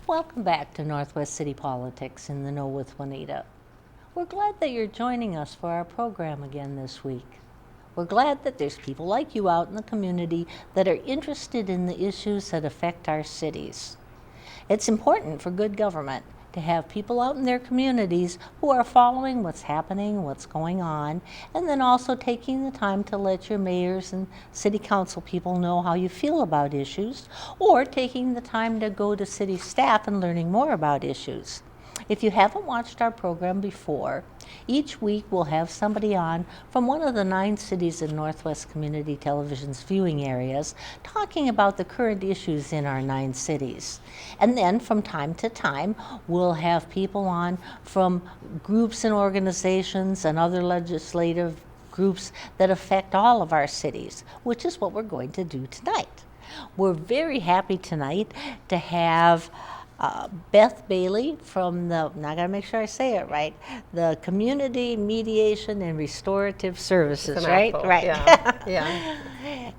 Welcome back to Northwest City Politics in the Know with Juanita. We're glad that you're joining us for our program again this week. We're glad that there's people like you out in the community that are interested in the issues that affect our cities. It's important for good government to have people out in their communities who are following what's happening, what's going on, and then also taking the time to let your mayors and city council people know how you feel about issues, or taking the time to go to city staff and learning more about issues. If you haven't watched our program before, each week we'll have somebody on from one of the 9 cities in Northwest Community Television's viewing areas talking about the current issues in our 9 cities. And then from time to time, we'll have people on from groups and organizations and other legislative groups that affect all of our cities, which is what we're going to do tonight. We're very happy tonight to have Beth Bailey from now I gotta make sure I say it right, the Community Mediation and Restorative Services, right? Right. Yeah.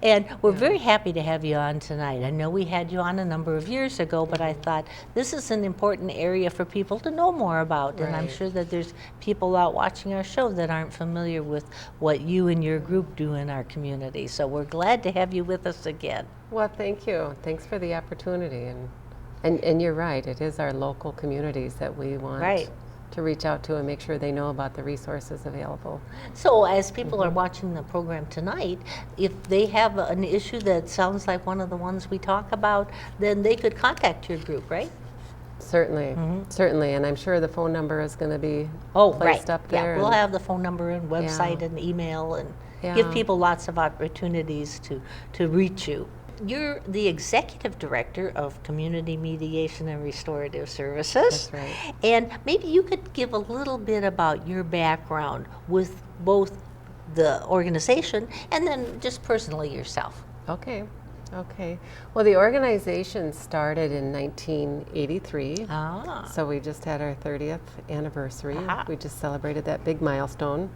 And we're very happy to have you on tonight. I know we had you on a number of years ago, but I thought this is an important area for people to know more about. And I'm sure that there's people out watching our show that aren't familiar with what you and your group do in our community. So we're glad to have you with us again. Well, thank you. Thanks for the opportunity. And you're right, it is our local communities that we want to reach out to and make sure they know about the resources available. So as people are watching the program tonight, if they have an issue that sounds like one of the ones we talk about, then they could contact your group, right? Certainly, certainly, and I'm sure the phone number is going to be placed up there. Yeah, we'll have the phone number and website and email and give people lots of opportunities to reach you. You're the Executive Director of Community Mediation and Restorative Services. That's right. And maybe you could give a little bit about your background with both the organization and then just personally yourself. Okay. Well, the organization started in 1983. So we just had our 30th anniversary. We just celebrated that big milestone.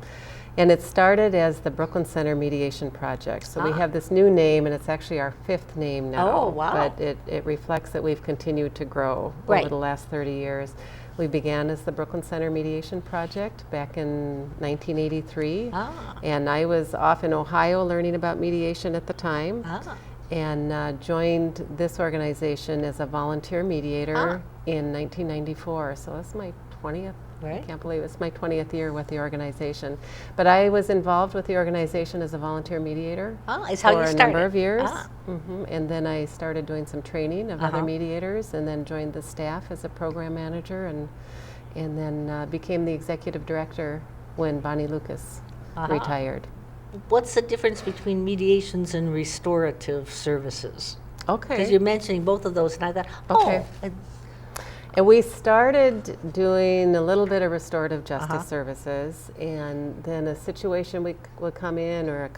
And it started as the Brooklyn Center Mediation Project. So we have this new name, and it's actually our 5th name now. Oh, wow. But it reflects that we've continued to grow over the last 30 years. We began as the Brooklyn Center Mediation Project back in 1983. And I was off in Ohio learning about mediation at the time. And joined this organization as a volunteer mediator in 1994. So that's my 20th. I can't believe it's my 20th year with the organization. But I was involved with the organization as a volunteer mediator for a number of years. And then I started doing some training of other mediators, and then joined the staff as a program manager, and then became the executive director when Bonnie Lucas retired. What's the difference between mediations and restorative services? Okay. Because you're mentioning both of those, and I thought, And we started doing a little bit of restorative justice services, and then a situation would come in, or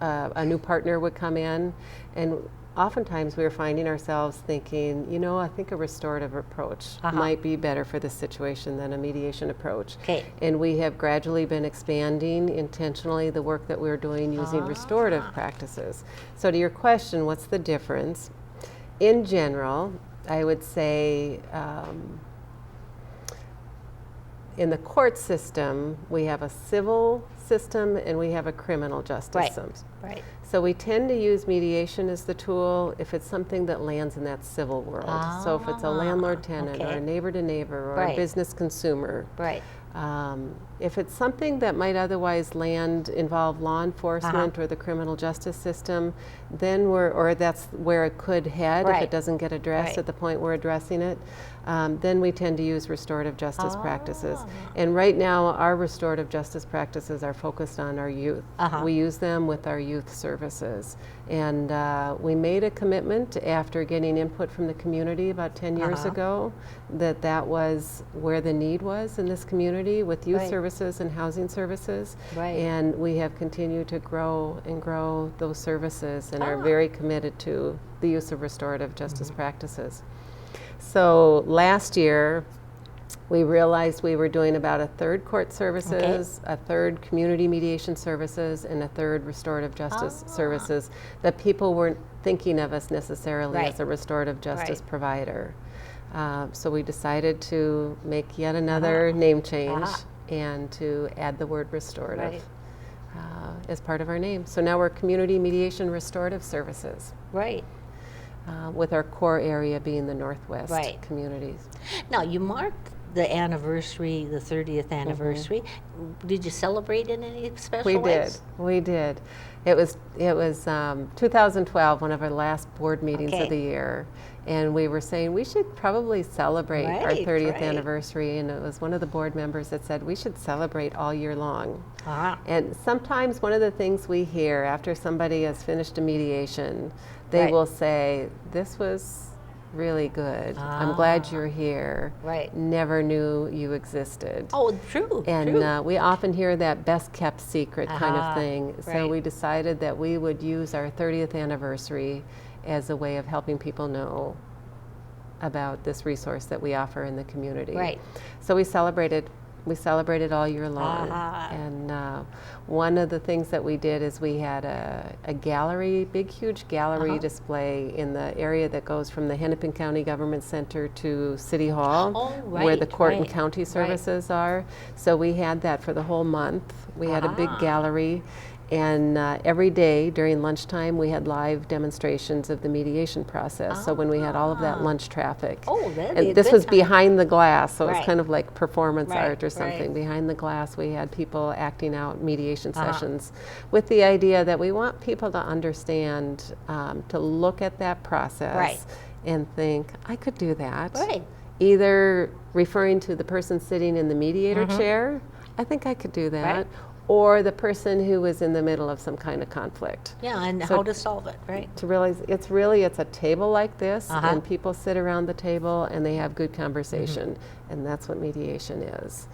a new partner would come in, and oftentimes we were finding ourselves thinking, I think a restorative approach might be better for this situation than a mediation approach. And we have gradually been expanding intentionally the work that we're doing using restorative practices. So to your question, what's the difference? In general, I would say in the court system, we have a civil system and we have a criminal justice system. So we tend to use mediation as the tool if it's something that lands in that civil world. So if it's a landlord-tenant or a neighbor-to-neighbor or a business-consumer. If it's something that might otherwise involve law enforcement or the criminal justice system, then that's where it could head if it doesn't get addressed at the point we're addressing it, then we tend to use restorative justice practices. And right now, our restorative justice practices are focused on our youth. We use them with our youth services. And we made a commitment after getting input from the community about 10 years ago that was where the need was in this community with youth services and housing services. And we have continued to grow those services and are very committed to the use of restorative justice practices. So last year, we realized we were doing about a third court services, a third community mediation services, and a third restorative justice services, that people weren't thinking of us necessarily as a restorative justice provider. So we decided to make yet another name change and to add the word restorative as part of our name. So now we're Community Mediation Restorative Services. Right. With our core area being the Northwest communities. Now, you marked the anniversary, the 30th anniversary. Did you celebrate in any special ways? We did. It was 2012, one of our last board meetings of the year, and we were saying we should probably celebrate our 30th anniversary, and it was one of the board members that said we should celebrate all year long. And sometimes one of the things we hear after somebody has finished a mediation, they will say, "This was really good. I'm glad you're here. Never knew you existed." Oh, true. And we often hear that best kept secret kind of thing. So we decided that we would use our 30th anniversary as a way of helping people know about this resource that we offer in the community. So we celebrated all year long. And one of the things that we did is we had a gallery, big, huge gallery display in the area that goes from the Hennepin County Government Center to City Hall, where the court and county services are. So we had that for the whole month. We had a big gallery. And every day during lunchtime, we had live demonstrations of the mediation process. So when we had all of that lunch traffic. And this was behind the glass, so it was kind of like performance art or something. Behind the glass, we had people acting out mediation sessions with the idea that we want people to understand, to look at that process and think, I could do that. Either referring to the person sitting in the mediator chair, I think I could do that. Or the person who was in the middle of some kind of conflict. And so how to solve it, to realize it's a table like this, and people sit around the table and they have good conversation, and that's what mediation is.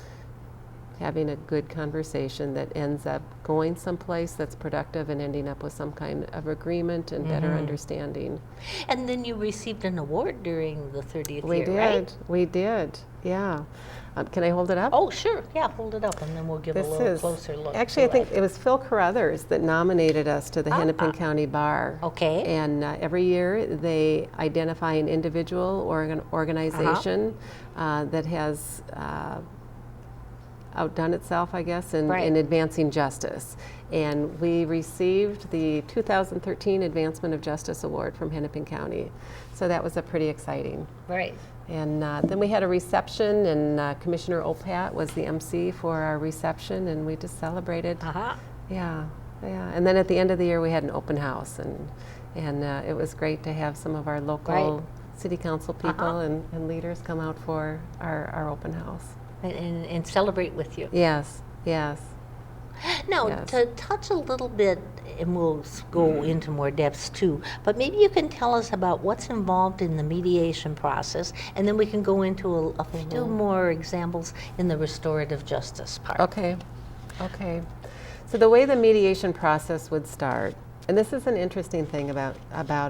Having a good conversation that ends up going someplace that's productive and ending up with some kind of agreement and better understanding. And then you received an award during the 30th year, right? We did, yeah. Can I hold it up? Oh, sure. Yeah, hold it up, and then we'll give a little closer look. Actually, I think it was Phil Carruthers that nominated us to the Hennepin County Bar. And every year they identify an individual or an organization that has outdone itself, I guess, in advancing justice. And we received the 2013 Advancement of Justice Award from Hennepin County. So that was pretty exciting. And then we had a reception, and Commissioner Opat was the MC for our reception, and we just celebrated. And then at the end of the year, we had an open house, and it was great to have some of our local city council people and leaders come out for our open house. And celebrate with you. Yes. Now, to touch a little bit, and we'll go into more depths too, but maybe you can tell us about what's involved in the mediation process, and then we can go into a few more examples in the restorative justice part. Okay. So the way the mediation process would start, and this is an interesting thing about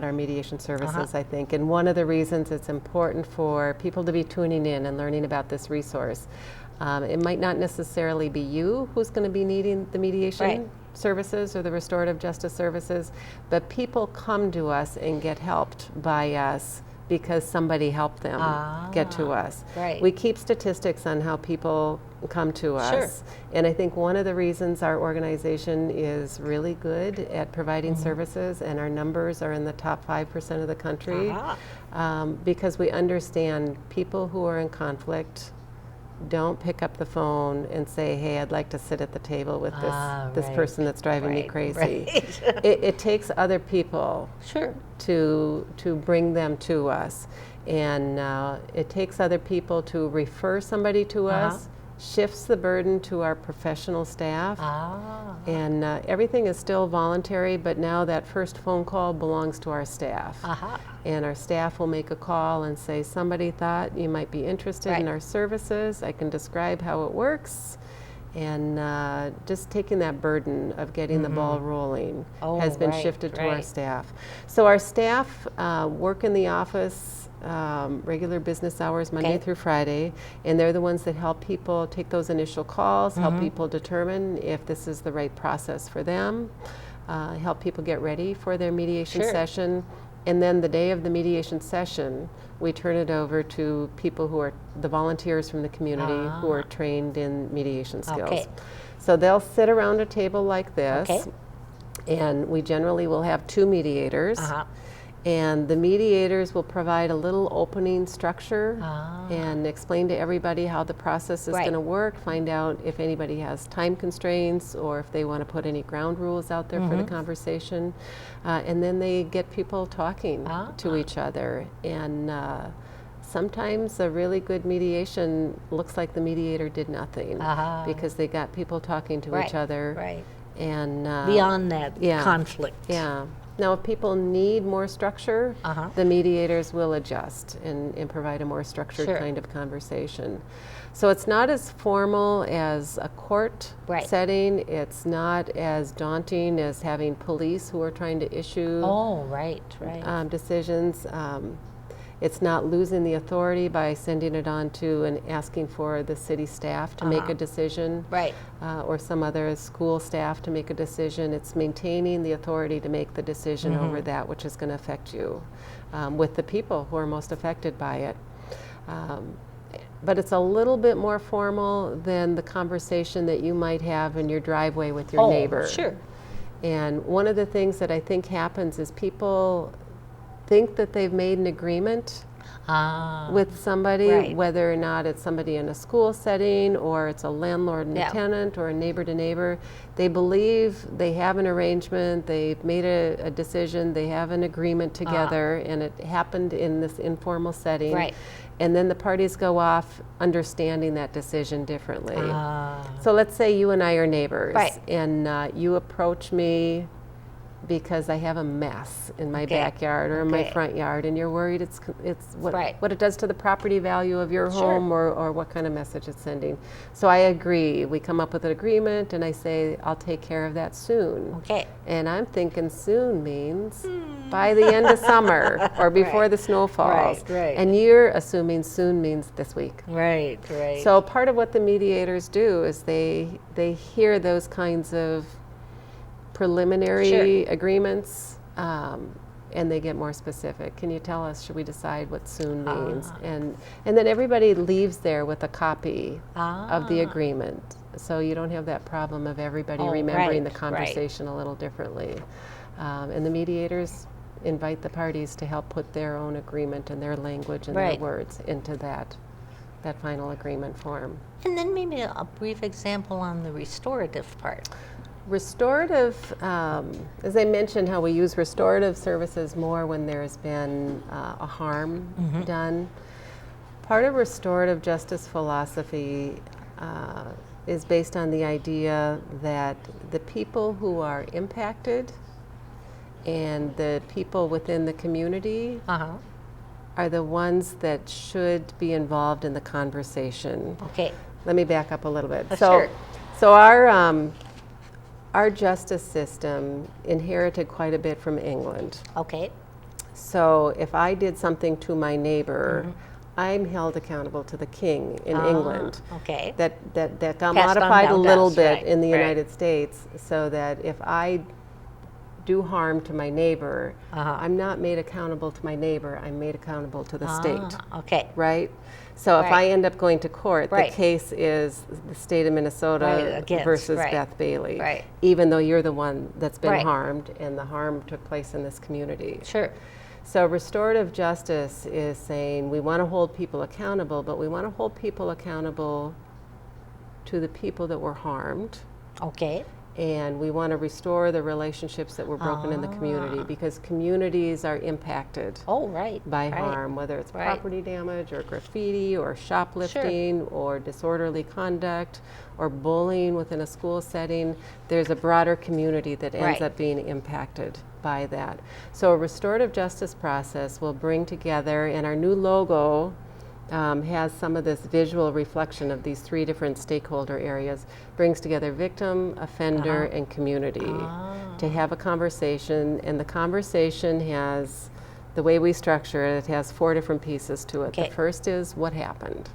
our mediation services, I think, and one of the reasons it's important for people to be tuning in and learning about this resource. It might not necessarily be you who's going to be needing the mediation services or the restorative justice services, but people come to us and get helped by us because somebody helped them get to us. We keep statistics on how people come to us. And I think one of the reasons our organization is really good at providing services, and our numbers are in the top 5% of the country, because we understand people who are in conflict don't pick up the phone and say, hey, I'd like to sit at the table with this person that's driving me crazy. It takes other people to bring them to us. And it takes other people to refer somebody to us, shifts the burden to our professional staff. And everything is still voluntary, but now that first phone call belongs to our staff. And our staff will make a call and say, somebody thought you might be interested in our services. I can describe how it works. And just taking that burden of getting the ball rolling has been shifted to our staff. So our staff work in the office regular business hours, Monday through Friday, and they're the ones that help people take those initial calls, help people determine if this is the right process for them, help people get ready for their mediation session, And then the day of the mediation session, we turn it over to people who are the volunteers from the community who are trained in mediation skills. Okay. So they'll sit around a table like this, Okay. and we generally will have 2 mediators. And the mediators will provide a little opening structure and explain to everybody how the process is going to work, find out if anybody has time constraints or if they want to put any ground rules out there for the conversation. And then they get people talking to each other. And sometimes a really good mediation looks like the mediator did nothing because they got people talking to each other. Right. And beyond that conflict. Yeah. Now, if people need more structure, the mediators will adjust and provide a more structured kind of conversation. So it's not as formal as a court setting. It's not as daunting as having police who are trying to issue decisions. It's not losing the authority by sending it on to and asking for the city staff to make a decision, or some other school staff to make a decision. It's maintaining the authority to make the decision over that which is going to affect you, with the people who are most affected by it. But it's a little bit more formal than the conversation that you might have in your driveway with your neighbor. Sure. And one of the things that I think happens is people think that they've made an agreement with somebody, whether or not it's somebody in a school setting or it's a landlord and a tenant or a neighbor to neighbor. They believe they have an arrangement, they've made a decision, they have an agreement together, and it happened in this informal setting. And then the parties go off understanding that decision differently. So let's say you and I are neighbors, and you approach me because I have a mess in my backyard or in my front yard, and you're worried it's what it does to the property value of your home, or what kind of message it's sending. So I agree. We come up with an agreement, and I say, I'll take care of that soon. And I'm thinking soon means by the end of summer or before the snow falls. And you're assuming soon means this week. So part of what the mediators do is they hear those kinds of preliminary agreements, and they get more specific. Can you tell us, should we decide what soon means? And then everybody leaves there with a copy of the agreement. So you don't have that problem of everybody remembering the conversation a little differently. And the mediators invite the parties to help put their own agreement and their language and their words into that final agreement form. And then maybe a brief example on the restorative part. Restorative, as I mentioned, how we use restorative services more when there's been a harm done. Part of restorative justice philosophy is based on the idea that the people who are impacted and the people within the community are the ones that should be involved in the conversation. Let me back up a little bit. So our justice system inherited quite a bit from England. So if I did something to my neighbor, I'm held accountable to the king in England. That got modified a little bit in the United States, so that if I do harm to my neighbor, I'm not made accountable to my neighbor, I'm made accountable to the state. Right? So if I end up going to court, the case is the state of Minnesota versus Beth Bailey, even though you're the one that's been harmed and the harm took place in this community. So restorative justice is saying we want to hold people accountable, but we want to hold people accountable to the people that were harmed. And we want to restore the relationships that were broken in the community, because communities are impacted by harm, whether it's property damage or graffiti or shoplifting or disorderly conduct or bullying within a school setting. There's a broader community that ends up being impacted by that. So a restorative justice process will bring together, and our new logo has some of this visual reflection of these 3 different stakeholder areas, brings together victim, offender, and community to have a conversation. And the conversation has, the way we structure it, it has 4 different pieces to it. The first is what happened.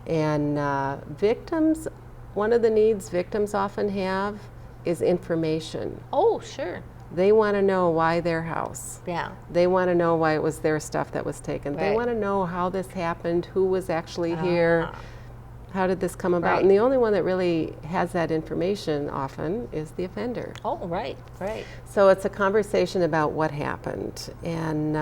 And victims, one of the needs victims often have is information. They want to know why their house. Yeah. They want to know why it was their stuff that was taken. They want to know how this happened, who was actually here, how did this come about. And the only one that really has that information often is the offender. Oh, right. So it's a conversation about what happened. And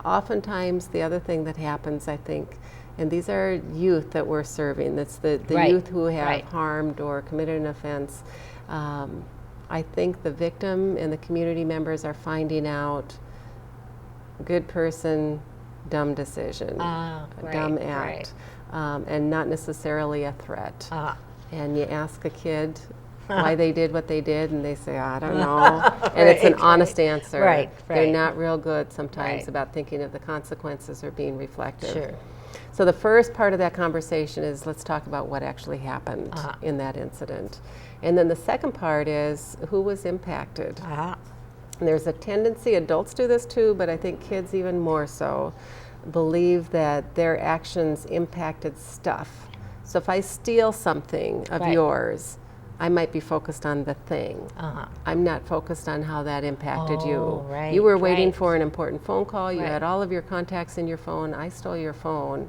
oftentimes the other thing that happens, I think, and these are youth that we're serving, that's the youth who have harmed or committed an offense. I think the victim and the community members are finding out good person, dumb decision, dumb act, and not necessarily a threat. And you ask a kid why they did what they did, and they say, I don't know. And it's an honest answer. They're not real good sometimes about thinking of the consequences or being reflective. Sure. So the first part of that conversation is, let's talk about what actually happened in that incident. And then the second part is, who was impacted? And there's a tendency, adults do this too, but I think kids even more so, believe that their actions impacted stuff. So if I steal something of yours, I might be focused on the thing. I'm not focused on how that impacted you. You were waiting for an important phone call. You had all of your contacts in your phone. I stole your phone.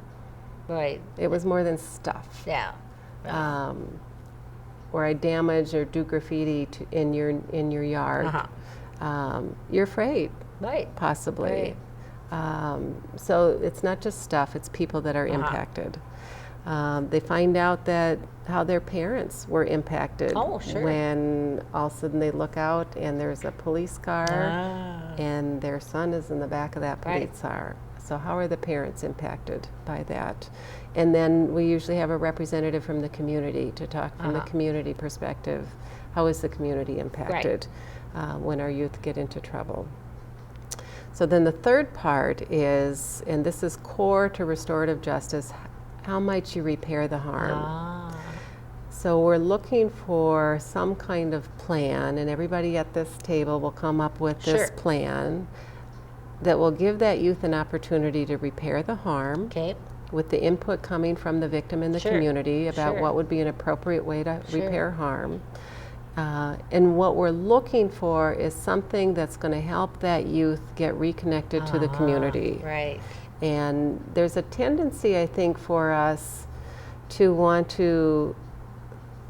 It was more than stuff. Or I damage or do graffiti in your yard. You're afraid, possibly. So it's not just stuff, it's people that are impacted. They find out that how their parents were impacted when all of a sudden they look out and there's a police car and their son is in the back of that police car. So how are the parents impacted by that? And then we usually have a representative from the community to talk from the community perspective. How is the community impacted when our youth get into trouble? So then the third part is, and this is core to restorative justice, how might you repair the harm? So we're looking for some kind of plan, and everybody at this table will come up with this plan that will give that youth an opportunity to repair the harm with the input coming from the victim and the community about what would be an appropriate way to repair harm. And what we're looking for is something that's going to help that youth get reconnected to the community. And there's a tendency, I think, for us to want to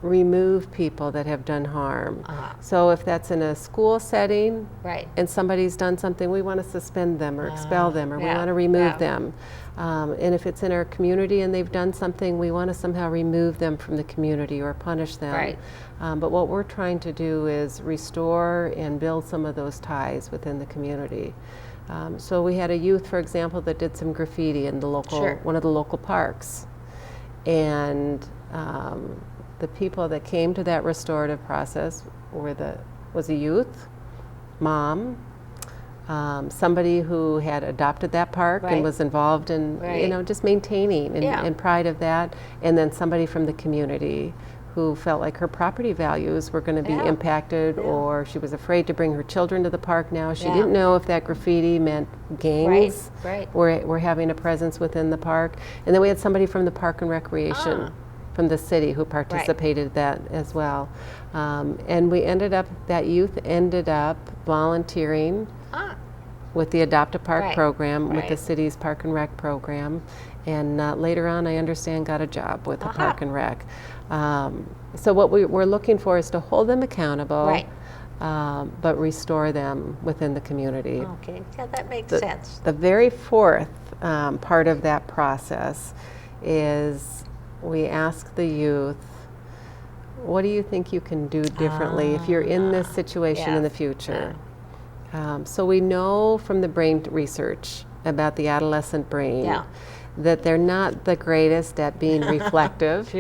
remove people that have done harm. So if that's in a school setting and somebody's done something, we want to suspend them or expel them, or we want to remove them. And if it's in our community and they've done something, we want to somehow remove them from the community or punish them. But what we're trying to do is restore and build some of those ties within the community. So we had a youth, for example, that did some graffiti in the local, one of the local parks. And the people that came to that restorative process was a youth, mom, somebody who had adopted that park and was involved in, just maintaining and pride of that, and then somebody from the community who felt like her property values were going to be impacted, or she was afraid to bring her children to the park now. She didn't know if that graffiti meant gangs were having a presence within the park. And then we had somebody from the Park and Recreation from the city who participated that as well. And we that youth ended up volunteering with the Adopt a Park program, with the city's Park and Rec program. And later on, I understand, got a job with the Park and Rec. So what we're looking for is to hold them accountable, but restore them within the community. That makes sense. The very fourth part of that process is we ask the youth, what do you think you can do differently if you're in this situation in the future? So we know from the brain research about the adolescent brain that they're not the greatest at being reflective,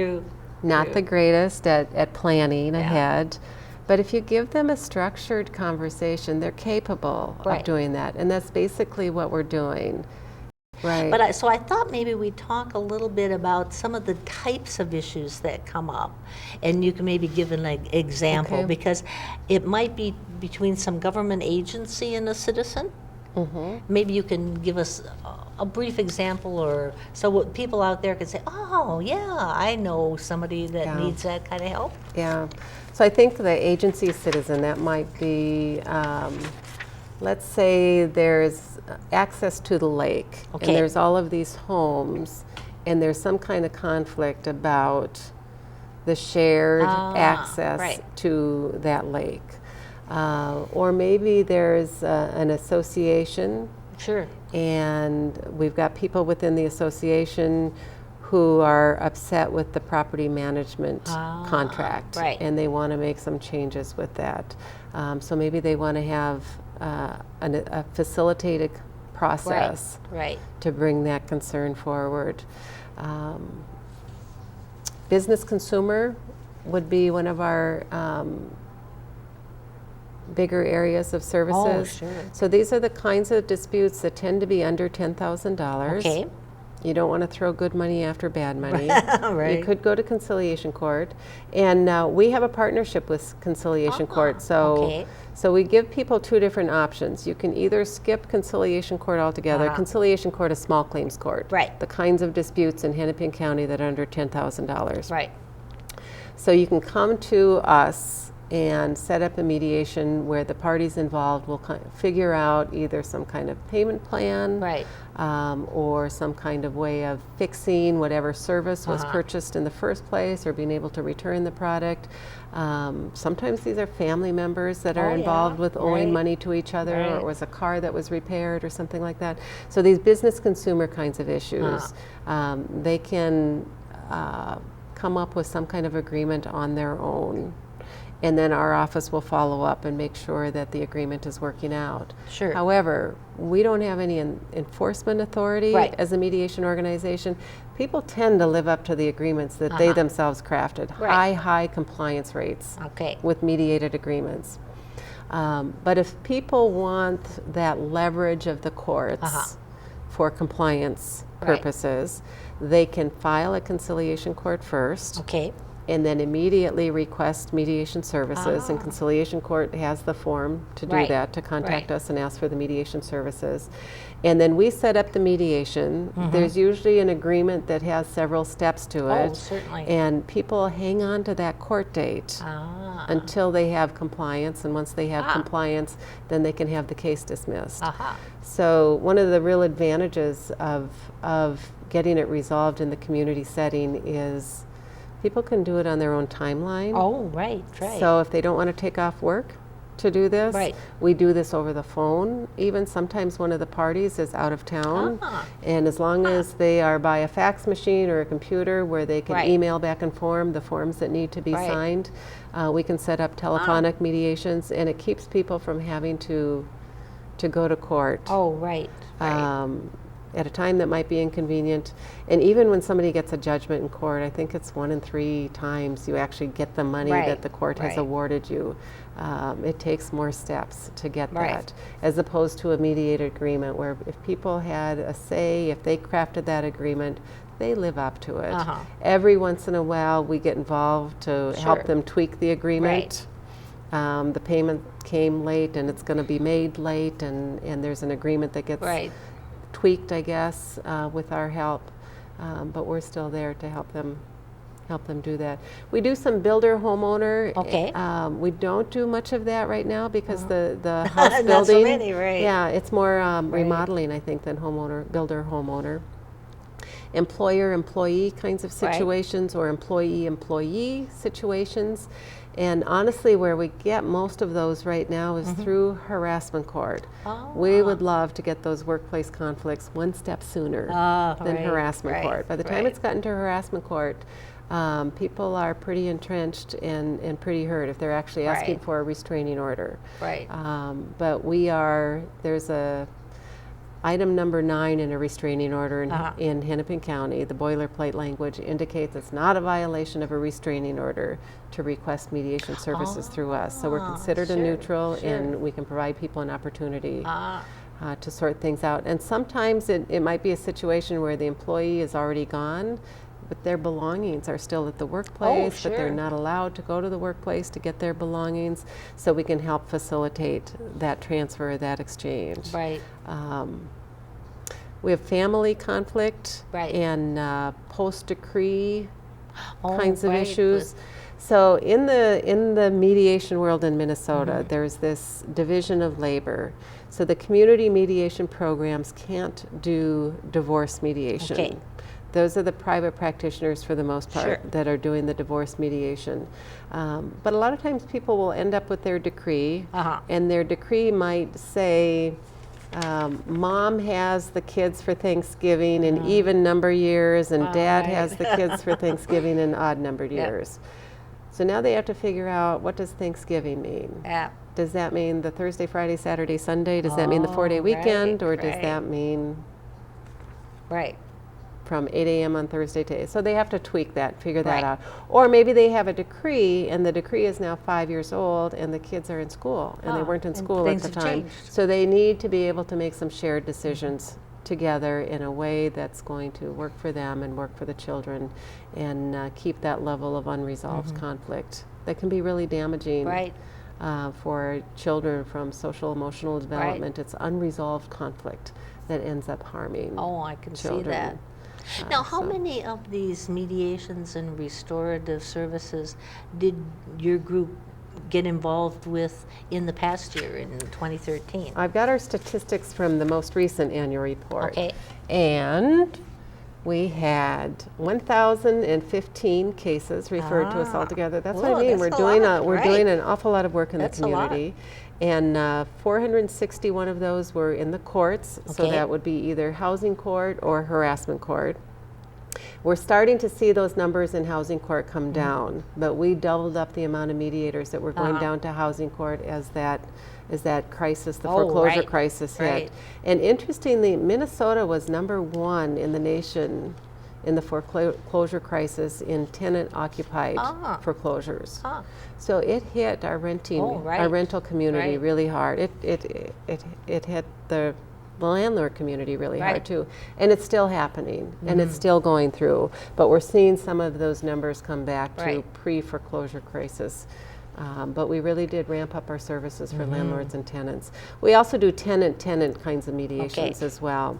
not the greatest at planning ahead. But if you give them a structured conversation, they're capable of doing that. And that's basically what we're doing. But so I thought maybe we'd talk a little bit about some of the types of issues that come up, and you can maybe give an example, because it might be between some government agency and a citizen, Maybe you can give us a brief example, or so what people out there can say, oh, yeah, I know somebody that needs that kind of help. Yeah. So I think the agency citizen, that might be, let's say there's access to the lake, and there's all of these homes, and there's some kind of conflict about the shared access to that lake. Or maybe there's an association. Sure. And we've got people within the association who are upset with the property management contract. Right. And they want to make some changes with that. So maybe they want to have a facilitated process to bring that concern forward. Business consumer would be one of our bigger areas of services. Oh, sure. So these are the kinds of disputes that tend to be under $10,000. Okay. You don't want to throw good money after bad money. Right. You could go to conciliation court. And we have a partnership with conciliation court. So we give people two different options. You can either skip conciliation court altogether. Conciliation court is small claims court. Right. The kinds of disputes in Hennepin County that are under $10,000. Right. So you can come to us and set up a mediation where the parties involved will figure out either some kind of payment plan, or some kind of way of fixing whatever service was purchased in the first place, or being able to return the product. Sometimes these are family members that are involved with owing money to each other, or it was a car that was repaired or something like that. So these business consumer kinds of issues, they can come up with some kind of agreement on their own. And then our office will follow up and make sure that the agreement is working out. Sure. However, we don't have any enforcement authority as a mediation organization. People tend to live up to the agreements that they themselves crafted. High compliance rates with mediated agreements. But if people want that leverage of the courts for compliance purposes, they can file a conciliation court first. And then immediately request mediation services, and conciliation court has the form to do that, to contact us and ask for the mediation services. And then we set up the mediation. There's usually an agreement that has several steps to it. Oh, certainly. And people hang on to that court date until they have compliance, and once they have compliance, then they can have the case dismissed. So one of the real advantages of getting it resolved in the community setting is people can do it on their own timeline. Oh, right. So if they don't want to take off work to do this, we do this over the phone. Even sometimes one of the parties is out of town, and as long as they are by a fax machine or a computer where they can email back and forth the forms that need to be signed, we can set up telephonic mediations, and it keeps people from having to go to court. Oh, right. At a time that might be inconvenient. And even when somebody gets a judgment in court, I think it's 1 in 3 times you actually get the money that the court has awarded you. It takes more steps to get that, as opposed to a mediated agreement where if people had a say, if they crafted that agreement, they live up to it. Every once in a while we get involved to help them tweak the agreement. The payment came late and it's going to be made late, and there's an agreement that gets tweaked, I guess, with our help, but we're still there to help them do that. We do some builder homeowner. We don't do much of that right now because the house building. Not so many, Yeah, it's more remodeling, I think, than builder homeowner. Employer-employee kinds of situations, or employee-employee situations. And honestly, where we get most of those right now is through harassment court. We would love to get those workplace conflicts one step sooner than harassment court. By the time it's gotten to harassment court, people are pretty entrenched and pretty hurt if they're actually asking for a restraining order. But there's a item number 9 in a restraining order in Hennepin County. The boilerplate language indicates it's not a violation of a restraining order to request mediation services through us. So we're considered a neutral, and we can provide people an opportunity to sort things out. And sometimes it might be a situation where the employee is already gone. but their belongings are still at the workplace, but they're not allowed to go to the workplace to get their belongings. So we can help facilitate that transfer, that exchange. Right. We have family conflict and post-decree kinds of issues. So in the mediation world in Minnesota, there's this division of labor. So the community mediation programs can't do divorce mediation. Okay. Those are the private practitioners for the most part that are doing the divorce mediation. But a lot of times people will end up with their decree, and their decree might say, Mom has the kids for Thanksgiving in even number years, and Dad has the kids for Thanksgiving in odd numbered years. So now they have to figure out, what does Thanksgiving mean? Does that mean the Thursday, Friday, Saturday, Sunday? Does that mean the 4-day weekend? Or does that mean from 8 a.m. on Thursday to 8? So they have to tweak that, figure that out. Or maybe they have a decree, and the decree is now 5 years old, and the kids are in school, and they weren't in school at the time. So they need to be able to make some shared decisions together in a way that's going to work for them and work for the children, and keep that level of unresolved conflict that can be really damaging for children from social emotional development. It's unresolved conflict that ends up harming I can children. see that. Now, how many of these mediations and restorative services did your group get involved with in the past year, in 2013? I've got our statistics from the most recent annual report. Okay. And we had 1,015 cases referred to us altogether. That's what I mean. We're doing an awful lot of work in the community. And 461 of those were in the courts, so that would be either housing court or harassment court. We're starting to see those numbers in housing court come down, but we doubled up the amount of mediators that were going down to housing court as that crisis, the foreclosure crisis hit. And interestingly, Minnesota was #1 in the nation in the foreclosure crisis in tenant-occupied foreclosures. So it hit our rental community really hard. It hit the landlord community really hard too. And it's still happening, and it's still going through. But we're seeing some of those numbers come back to pre-foreclosure crisis. But we really did ramp up our services for landlords and tenants. We also do tenant-tenant kinds of mediations as well.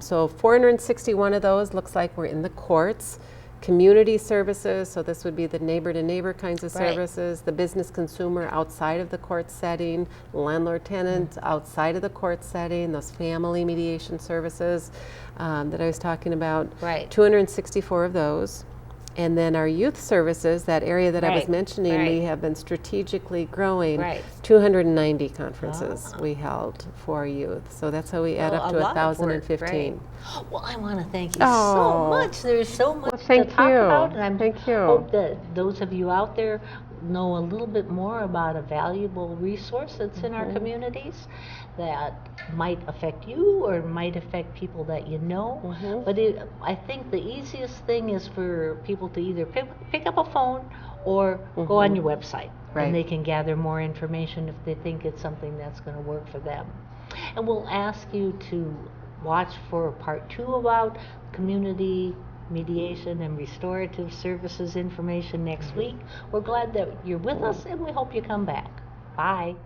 So 461 of those looks like we're in the courts. Community services, so this would be the neighbor-to-neighbor kinds of services, the business consumer outside of the court setting, landlord-tenant outside of the court setting, those family mediation services that I was talking about. 264 of those. And then our youth services, that area that I was mentioning, we have been strategically growing. 290 conferences we held for youth. So that's how we add up to 1,015. Well, I want to thank you so much. There's so much to talk about. And I hope that those of you out there know a little bit more about a valuable resource that's in our communities that might affect you or might affect people that you know. But I think the easiest thing is for people to either pick up a phone or go on your website, and they can gather more information if they think it's something that's going to work for them. And we'll ask you to watch for part 2 about community mediation and restorative services information next week. We're glad that you're with us, and we hope you come back. Bye.